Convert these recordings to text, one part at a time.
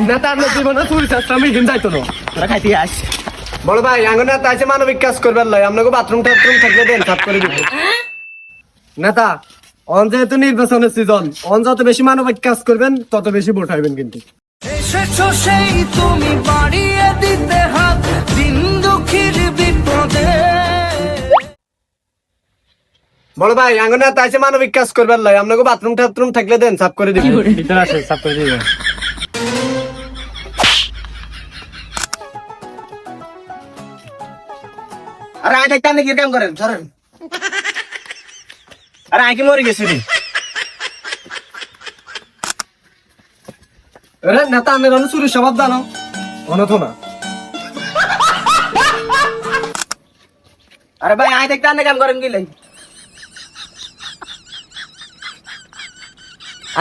নেতা আপনার জীবনে চুরি চাচ্ছে আমি হিন্দাইতো না তোরা খাইতে আস বড় ভাই আঙ্গুর নেতা আছে মানবিক কাজ করবার লাই আপনাকে বাথরুম টাথরুম থাকলে দেন সাফ করে দিব নেতা অন যেহেতু নির্বাচনের সিজন অন যত বেশি মানবিক কাজ করবেন তত বেশি ভোট হইবেন কিন্তু এসেছো সেই তুমি বাড়িয়ে দিতে হাত দিন দুঃখীর বিপদে। বড় ভাই আঙ্গুর নেতা আছে মানবিক কাজ করবার লাই আপনাকে বাথরুম টাথরুম থাকলে দেন সাফ করে দিব ভিতরে আসে সাফ করে দিব আরে আই থাকতে আপনি কি কাম করেন সরেন আরে আই কি মরে গেছি রে আরে নেতা আমি রানু চুরি স্বভাব জানো অনত না আরে ভাই আই থাকতে আপনি কাম করেন কি লাই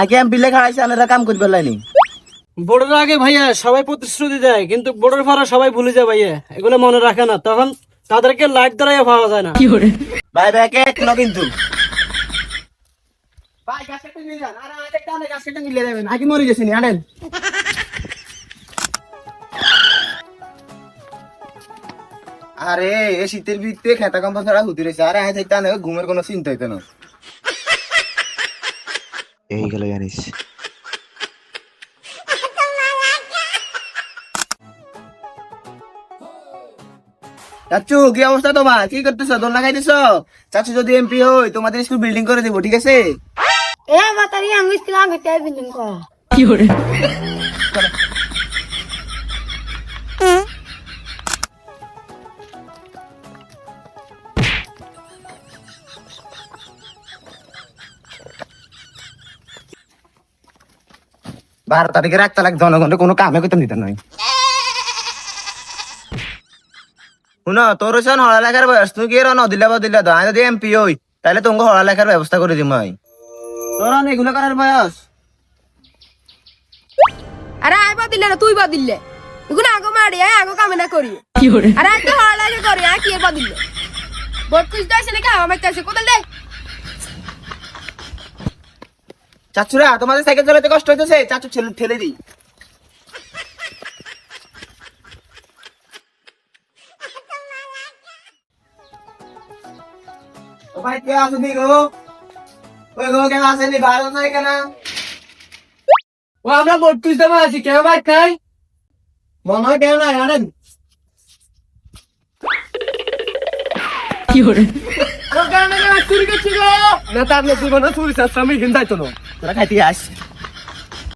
আগে আমি বিলে খাইছি আনারা কাম করবে লাইনি বোর্ডের আগে ভাইয়া সবাই প্রতিশ্রুতি দেয় কিন্তু বোর্ডের পরে সবাই ভুলে যায় ভাইয়া এগুলো মনে রাখে না তখন তাদেরকে লাইট ধরাইয়া পাওয়া যায় না ভাই ভাই এক ন কিন্তু ভাই গাছ কেটে নিয়ে যান আরে আই থাকতে আপনি গাছ কেটে নিয়ে যাবেন আগে মরে গেছি নি আনেন আরে এই শীতের ভিতরে খেতা কম্পা ছাড়া হুতি রয়েছে আরে আই থাকতে আনে ঘুমের কোনো চিন্তা হইতো না এই গেল জানিস চাচু কি অবস্থা তোমার কি করতেছো দোল লাগাইতেছো চাচু যদি এমপি হই তোমাদের স্কুল বিল্ডিং করে দিব ঠিক আছে এ মাতারি আমি ইসলাম হেতে বিল্ডিং কর বারো তারিখে রাখতে লাগ জনগণের কোনো কামে করতে নিতে নয় শুনো তোর সন হড়া লেখার বয়স তুই কি নদিলা বদিলা তো আমি যদি এমপি হই তাহলে তোমাকে হড়া লেখার ব্যবস্থা করে দিম আমি তোর এগুলো করার বয়স আরে আই দিলে না তুই দিলে এগুলো আগো মারি আগো কামে না করি আরে আই তো হড় লাগে করি কি দিলে বট কুছ দাইছে নাকি আমার কাছে কোদাল দে চাচুরা তোমাদের সাইকেল চালাতে কষ্ট হইতেছে চাচু ঠেলে দিই ও ভাই কে আসেনি গো ওই গো কেন আসেনি ভালো নাই কেন ও আমরা ভোট তুলতে আছি কেউ ভাই খাই মনে হয় কেউ নাই আনেন নেতা আপনার জীবনে চুরি চাচ্ছে আমি হিন্দাইতো না তোরা খাইতে আস